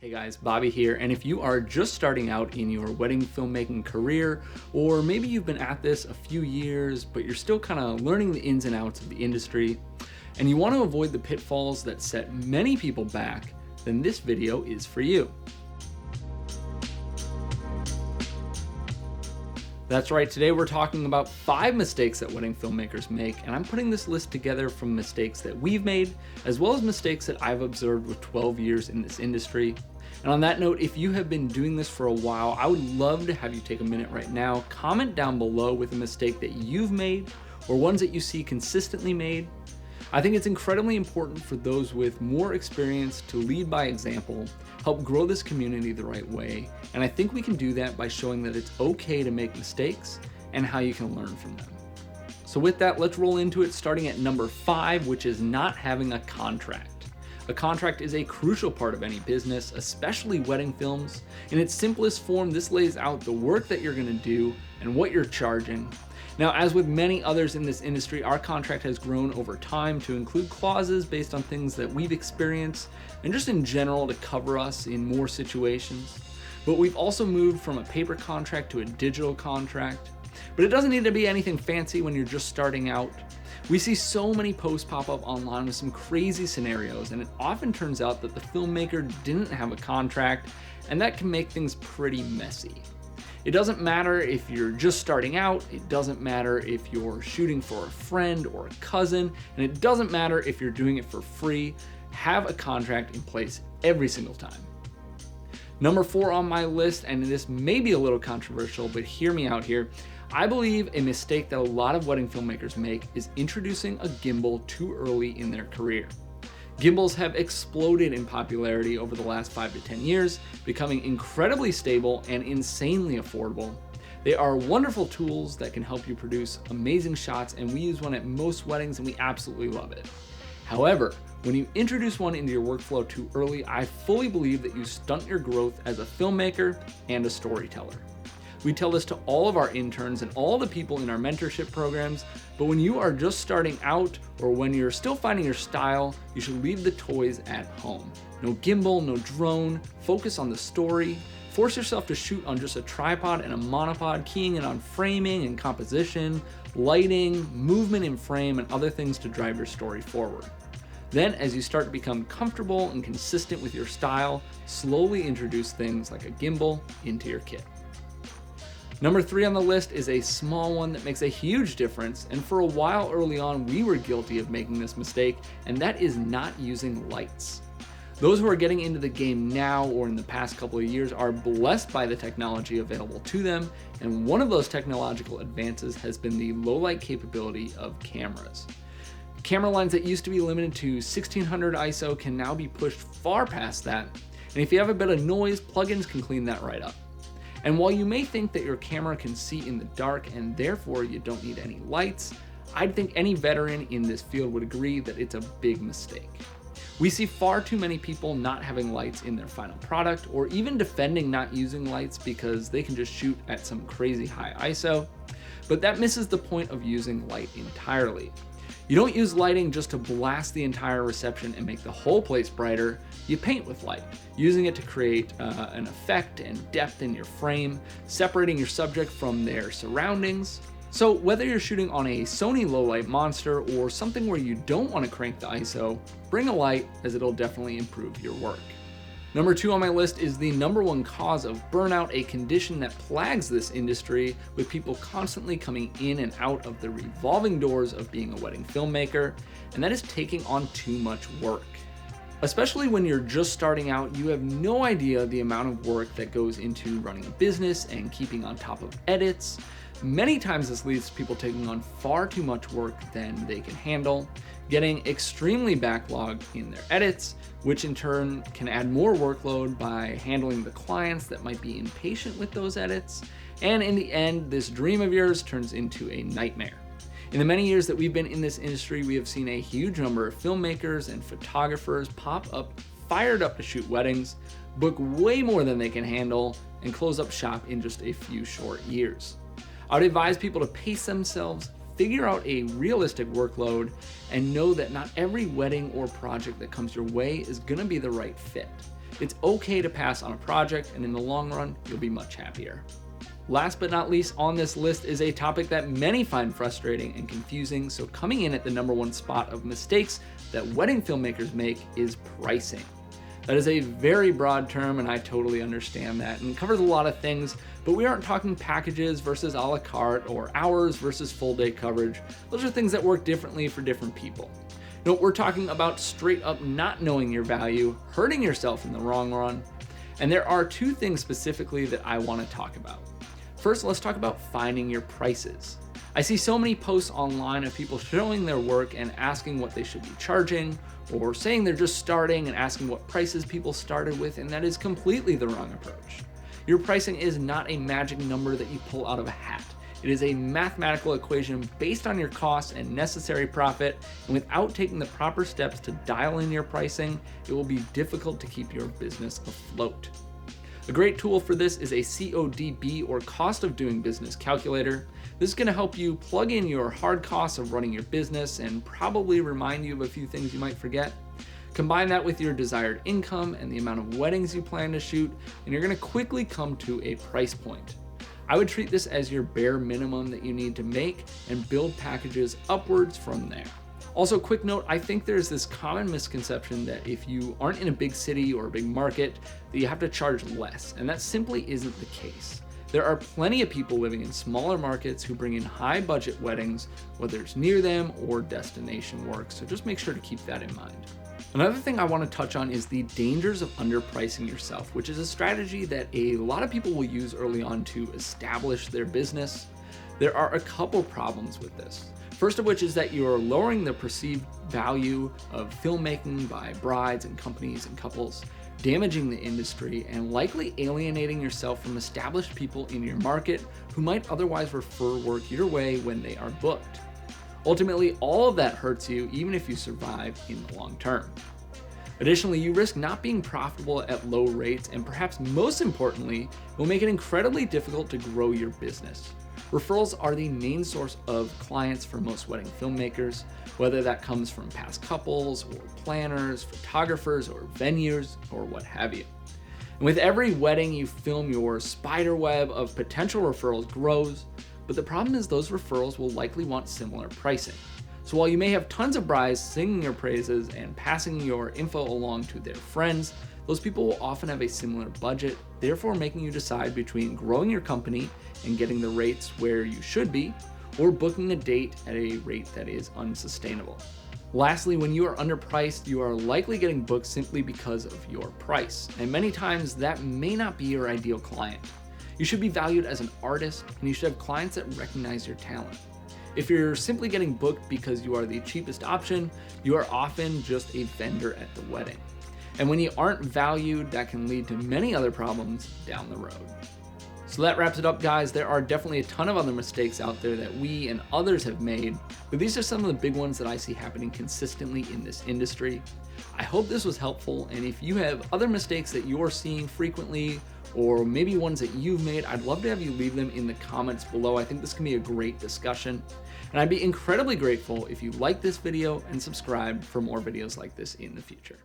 Hey guys, Bobby here, and if you are just starting out in your wedding filmmaking career, or maybe you've been at this a few years, but you're still kind of learning the ins and outs of the industry, and you want to avoid the pitfalls that set many people back, then this video is for you. That's right, today we're talking about 5 mistakes that wedding filmmakers make, and I'm putting this list together from mistakes that we've made, as well as mistakes that I've observed with 12 years in this industry. And on that note, if you have been doing this for a while, I would love to have you take a minute right now, comment down below with a mistake that you've made, or ones that you see consistently made. I think it's incredibly important for those with more experience to lead by example, help grow this community the right way, and I think we can do that by showing that it's okay to make mistakes and how you can learn from them. So with that, let's roll into it, starting at number 5, which is not having a contract. A contract is a crucial part of any business, especially wedding films. In its simplest form, this lays out the work that you're going to do and what you're charging. Now, as with many others in this industry, our contract has grown over time to include clauses based on things that we've experienced and just in general to cover us in more situations. But we've also moved from a paper contract to a digital contract. But it doesn't need to be anything fancy when you're just starting out. We see so many posts pop up online with some crazy scenarios, and it often turns out that the filmmaker didn't have a contract, and that can make things pretty messy. It doesn't matter if you're just starting out, it doesn't matter if you're shooting for a friend or a cousin, and it doesn't matter if you're doing it for free. Have a contract in place every single time. Number 4 on my list, and this may be a little controversial, but hear me out here. I believe a mistake that a lot of wedding filmmakers make is introducing a gimbal too early in their career. Gimbals have exploded in popularity over the last 5 to 10 years, becoming incredibly stable and insanely affordable. They are wonderful tools that can help you produce amazing shots, and we use one at most weddings and we absolutely love it. However, when you introduce one into your workflow too early, I fully believe that you stunt your growth as a filmmaker and a storyteller. We tell this to all of our interns and all the people in our mentorship programs, but when you are just starting out or when you're still finding your style, you should leave the toys at home. No gimbal, no drone, focus on the story. Force yourself to shoot on just a tripod and a monopod, keying in on framing and composition, lighting, movement in frame, and other things to drive your story forward. Then, as you start to become comfortable and consistent with your style, slowly introduce things like a gimbal into your kit. Number 3 on the list is a small one that makes a huge difference, and for a while early on we were guilty of making this mistake, and that is not using lights. Those who are getting into the game now or in the past couple of years are blessed by the technology available to them, and one of those technological advances has been the low light capability of cameras. Camera lines that used to be limited to 1600 ISO can now be pushed far past that, and if you have a bit of noise, plugins can clean that right up. And while you may think that your camera can see in the dark and therefore you don't need any lights, I think any veteran in this field would agree that it's a big mistake. We see far too many people not having lights in their final product, or even defending not using lights because they can just shoot at some crazy high ISO, but that misses the point of using light entirely. You don't use lighting just to blast the entire reception and make the whole place brighter. You paint with light, using it to create an effect and depth in your frame, separating your subject from their surroundings. So whether you're shooting on a Sony low light monster or something where you don't want to crank the ISO, bring a light, as it'll definitely improve your work. Number 2 on my list is the number 1 cause of burnout, a condition that plagues this industry with people constantly coming in and out of the revolving doors of being a wedding filmmaker, and that is taking on too much work. Especially when you're just starting out, you have no idea the amount of work that goes into running a business and keeping on top of edits. Many times this leads to people taking on far too much work than they can handle, getting extremely backlogged in their edits, which in turn can add more workload by handling the clients that might be impatient with those edits, and in the end, this dream of yours turns into a nightmare. In the many years that we've been in this industry, we have seen a huge number of filmmakers and photographers pop up, fired up to shoot weddings, book way more than they can handle, and close up shop in just a few short years. I would advise people to pace themselves, figure out a realistic workload, and know that not every wedding or project that comes your way is going to be the right fit. It's okay to pass on a project, and in the long run, you'll be much happier. Last but not least on this list is a topic that many find frustrating and confusing, so coming in at the #1 spot of mistakes that wedding filmmakers make is pricing. That is a very broad term, and I totally understand that, and it covers a lot of things, but we aren't talking packages versus a la carte or hours versus full day coverage. Those are things that work differently for different people. No, we're talking about straight up not knowing your value, hurting yourself in the long run, and there are two things specifically that I want to talk about. First, let's talk about finding your prices. I see so many posts online of people showing their work and asking what they should be charging, or saying they're just starting and asking what prices people started with, and that is completely the wrong approach. Your pricing is not a magic number that you pull out of a hat. It is a mathematical equation based on your costs and necessary profit, and without taking the proper steps to dial in your pricing, it will be difficult to keep your business afloat. A great tool for this is a CODB, or cost of doing business calculator. This is going to help you plug in your hard costs of running your business and probably remind you of a few things you might forget. Combine that with your desired income and the amount of weddings you plan to shoot, and you're going to quickly come to a price point. I would treat this as your bare minimum that you need to make and build packages upwards from there. Also, quick note, I think there's this common misconception that if you aren't in a big city or a big market, that you have to charge less, and that simply isn't the case. There are plenty of people living in smaller markets who bring in high budget weddings, whether it's near them or destination work, so just make sure to keep that in mind. Another thing I want to touch on is the dangers of underpricing yourself, which is a strategy that a lot of people will use early on to establish their business. There are a couple problems with this. First of which is that you're lowering the perceived value of filmmaking by brides and companies and couples, damaging the industry, and likely alienating yourself from established people in your market who might otherwise refer work your way when they are booked. Ultimately, all of that hurts you even if you survive in the long term. Additionally, you risk not being profitable at low rates, and perhaps most importantly, will make it incredibly difficult to grow your business. Referrals are the main source of clients for most wedding filmmakers, whether that comes from past couples or planners, photographers, or venues, or what have you. And with every wedding you film, your spider web of potential referrals grows, but the problem is those referrals will likely want similar pricing. So while you may have tons of brides singing your praises and passing your info along to their friends, those people will often have a similar budget, therefore making you decide between growing your company and getting the rates where you should be, or booking a date at a rate that is unsustainable. Lastly, when you are underpriced, you are likely getting booked simply because of your price, and many times that may not be your ideal client. You should be valued as an artist, and you should have clients that recognize your talent. If you're simply getting booked because you are the cheapest option, you are often just a vendor at the wedding. And when you aren't valued, that can lead to many other problems down the road. So that wraps it up, guys. There are definitely a ton of other mistakes out there that we and others have made, but these are some of the big ones that I see happening consistently in this industry. I hope this was helpful, and if you have other mistakes that you're seeing frequently, or maybe ones that you've made, I'd love to have you leave them in the comments below. I think this can be a great discussion, and I'd be incredibly grateful if you like this video and subscribe for more videos like this in the future.